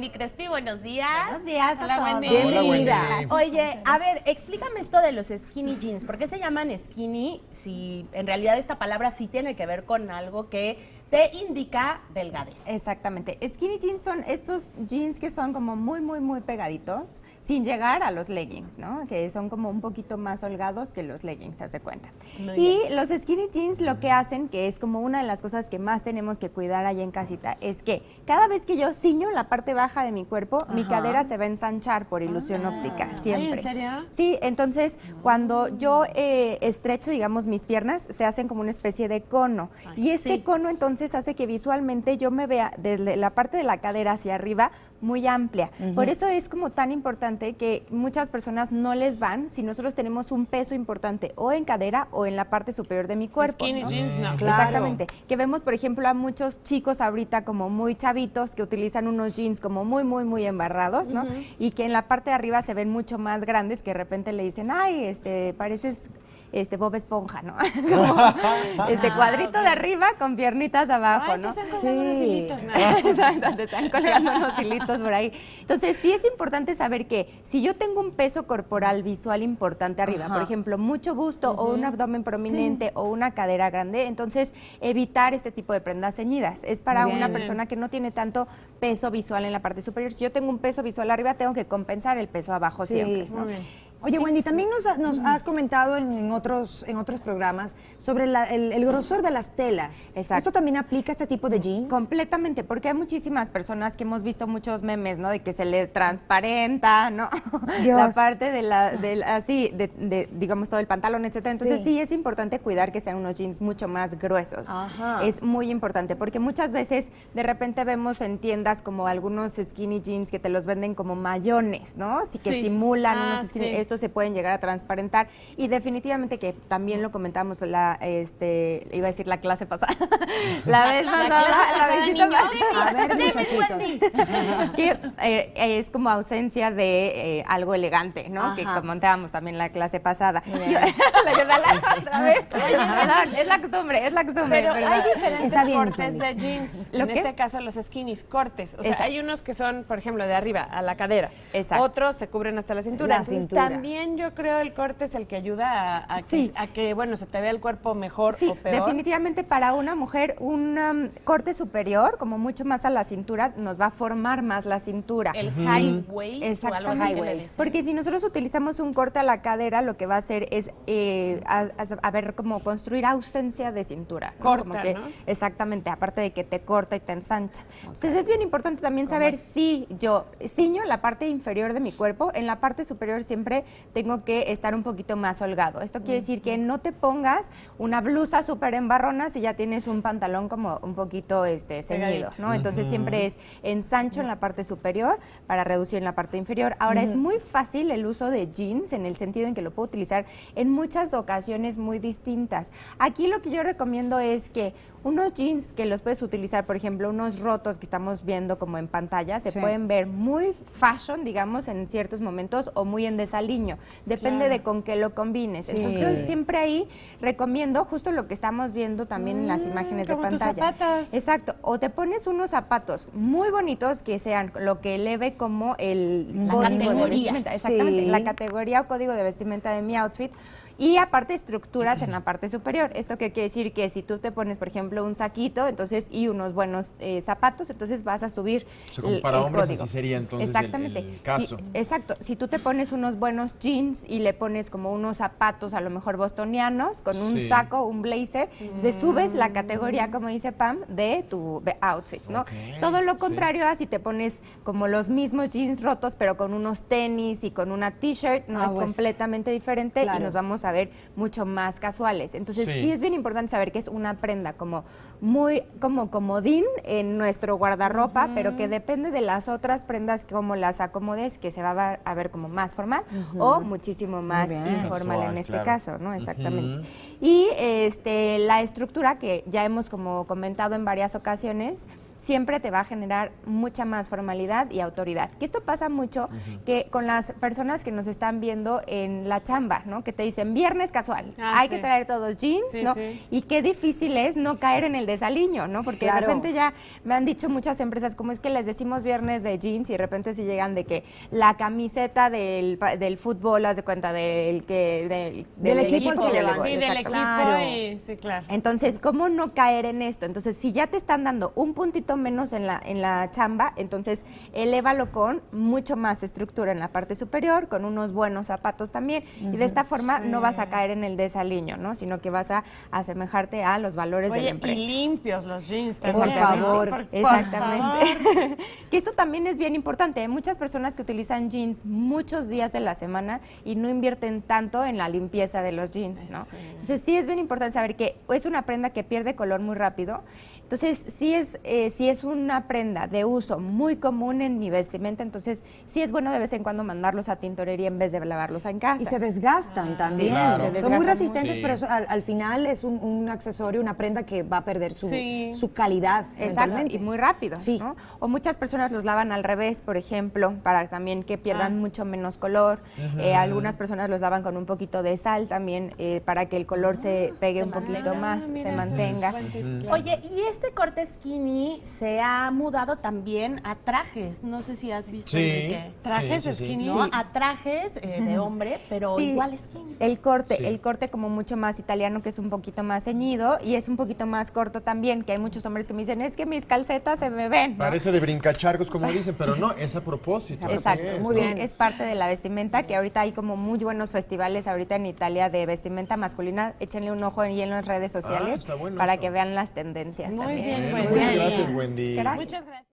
Wendy Crespi, buenos días. Buenos días a Hola, todos. Wendy. Bienvenida. Oye, a ver, explícame esto de los skinny jeans. ¿Por qué se llaman skinny si en realidad esta palabra sí tiene que ver con algo que te indica delgadez? Exactamente. Skinny jeans son estos jeans que son como muy pegaditos, sin llegar a los leggings, ¿no? Que son como un poquito más holgados que los leggings, se hace cuenta. Y los skinny jeans lo que hacen, que es como una de las cosas que más tenemos que cuidar allá en casita, es que cada vez que yo ciño la parte baja de mi cuerpo, mi cadera se va a ensanchar por ilusión óptica, siempre. Ay, ¿en serio? Sí, entonces cuando yo estrecho, digamos, mis piernas, se hacen como una especie de cono. Y este cono entonces hace que visualmente yo me vea desde la parte de la cadera hacia arriba muy amplia. Por eso es como tan importante que muchas personas no les van si nosotros tenemos un peso importante o en cadera o en la parte superior de mi cuerpo. Skinny jeans, no. Claro. Exactamente. Que vemos, por ejemplo, a muchos chicos ahorita como muy chavitos que utilizan unos jeans como muy embarrados, ¿no? Y que en la parte de arriba se ven mucho más grandes, que de repente le dicen, ay, pareces Bob Esponja, ¿no? Como cuadrito de arriba con piernitas abajo, Ay, ¿no? te están colgando unos hilitos, ¿no? Exacto, te están colgando unos hilitos por ahí. Entonces, sí es importante saber que si yo tengo un peso corporal visual importante arriba, por ejemplo, mucho busto o un abdomen prominente o una cadera grande, entonces evitar este tipo de prendas ceñidas. Es para una persona que no tiene tanto peso visual en la parte superior. Si yo tengo un peso visual arriba, tengo que compensar el peso abajo siempre, ¿no? Oye, Wendy, también nos has comentado en otros programas sobre el grosor de las telas. Exacto. ¿Esto también aplica a este tipo de jeans? Completamente, porque hay muchísimas personas que hemos visto muchos memes, ¿no? De que se le transparenta, ¿no? Dios. La parte digamos, todo el pantalón, etcétera. Entonces, Sí. sí es importante cuidar que sean unos jeans mucho más gruesos. Ajá. Es muy importante, porque muchas veces, de repente vemos en tiendas como algunos skinny jeans que te los venden como mayones, ¿no? Así que simulan unos skinny, estos se pueden llegar a transparentar. Y definitivamente que también lo comentamos iba a decir la clase pasada. La vez pasada, la visita pasada. A ver, muchachitos. Que es como ausencia de algo elegante, ¿no? Ajá. Que comentábamos también la clase pasada. Otra vez. Perdón, es la costumbre. Pero hay diferentes Está bien, cortes Wendy. de jeans. ¿Lo En qué? este caso, los skinnies, cortes. O sea, Exacto. hay unos que son, por ejemplo, de arriba a la cadera. Exacto. Otros te cubren hasta la cintura. La Entonces, cintura. también yo creo el corte es el que ayuda Sí. a que, bueno, se te vea el cuerpo mejor Sí, o peor. definitivamente para una mujer un corte superior, como mucho más a la cintura, nos va a formar más la cintura. El high waist o algo así que le High dicen. Porque si nosotros utilizamos un corte a la cadera, lo que va a hacer es como construir ausencia de cintura. ¿no? Corta, Como que, ¿no? Exactamente, aparte de que te corta y te ensancha. Entonces es bien importante también saber si yo ciño la parte inferior de mi cuerpo, en la parte superior siempre tengo que estar un poquito más holgado. Esto quiere decir que no te pongas una blusa súper embarrona si ya tienes un pantalón como un poquito ceñido, Pegadito. ¿no? Entonces siempre es ensancho en la parte superior para reducir en la parte inferior. Ahora es muy fácil el uso de jeans en el sentido en que lo puedo utilizar en muchas ocasiones muy distintas. Aquí lo que yo recomiendo es que unos jeans que los puedes utilizar, por ejemplo, unos rotos que estamos viendo como en pantalla, se pueden ver muy fashion, digamos, en ciertos momentos o muy en desaliño. Depende de con qué lo combines. Entonces yo siempre ahí recomiendo justo lo que estamos viendo también en las imágenes de como tus pantalla. zapatos. Exacto. O te pones unos zapatos muy bonitos que sean lo que eleve como La código de categoría. vestimenta. Exactamente. Sí. La categoría o código de vestimenta de mi outfit. Y aparte estructuras en la parte superior. Esto que quiere decir que si tú te pones, por ejemplo, un saquito, entonces y unos buenos zapatos, entonces vas a subir O sea, como el para hombres código. así sería entonces Exactamente. el caso. Sí, exacto. Si tú te pones unos buenos jeans y le pones como unos zapatos, a lo mejor bostonianos, con un Sí. saco, un blazer, entonces subes la categoría, como dice Pam, de tu outfit, ¿no? Ok, Todo lo sí. contrario a si te pones como los mismos jeans rotos, pero con unos tenis y con una t-shirt, no es pues, completamente diferente claro. y nos vamos a ver mucho más casuales. Entonces Sí. sí es bien importante saber que es una prenda como muy como comodín en nuestro guardarropa, pero que depende de las otras prendas como las acomodes, que se va a ver como más formal o muchísimo más bien. informal Casual, en este claro. caso, ¿no? Exactamente. Y la estructura que ya hemos como comentado en varias ocasiones, siempre te va a generar mucha más formalidad y autoridad. Que esto pasa mucho que con las personas que nos están viendo en la chamba, ¿no? Que te dicen, viernes casual. Ah, Hay sí. que traer todos jeans, Sí, ¿no? sí. Y qué difícil es no caer en el desaliño, ¿no? Porque Claro. de repente ya me han dicho muchas empresas, como es que les decimos viernes de jeans y de repente si llegan de que la camiseta del fútbol, haz de cuenta, del equipo al que le van. Sí, del exacto. equipo Claro. y sí, claro. Entonces, ¿cómo no caer en esto? Entonces, si ya te están dando un puntito menos en la chamba, entonces elévalo con mucho más estructura en la parte superior, con unos buenos zapatos también. Y de esta forma no vas a caer en el desaliño, ¿no? Sino que vas a asemejarte a los valores de la Oye, empresa. y limpios los jeans Por también. favor. Por Exactamente. Que esto también es bien importante. Hay muchas personas que utilizan jeans muchos días de la semana y no invierten tanto en la limpieza de los jeans, ¿no? Entonces sí es bien importante saber que es una prenda que pierde color muy rápido. Entonces sí es una prenda de uso muy común en mi vestimenta, entonces sí es bueno de vez en cuando mandarlos a tintorería en vez de lavarlos en casa. Y se desgastan también. Claro. Se Son desgastan muy resistentes, mucho. pero eso, al final es un accesorio, una prenda que va a perder su, Sí. su calidad. Exacto, eventualmente. y muy rápido, Sí. ¿no? O muchas personas los lavan al revés, por ejemplo, para también que pierdan mucho menos color. Algunas personas los lavan con un poquito de sal también, para que el color se pegue un poquito más, se mantenga. Oye, y este corte skinny se ha mudado también a trajes. No sé si has visto, Sí. Enrique. Trajes Sí, sí, sí. skinny. ¿No? A trajes de hombre, pero Sí. igual skinny. Sí. El corte como mucho más italiano, que es un poquito más ceñido y es un poquito más corto también, que hay muchos hombres que me dicen, es que mis calcetas se me ven, ¿no? Parece de brincacharcos, como dicen, pero no, es a propósito. Exacto, así es, muy ¿no? bien. Es parte de la vestimenta, que ahorita hay como muy buenos festivales ahorita en Italia de vestimenta masculina. Échenle un ojo ahí en las redes sociales está bueno para eso. que vean las tendencias Muy también. bien, Bueno, Wendy. muchas gracias, Wendy. Gracias. Muchas gracias.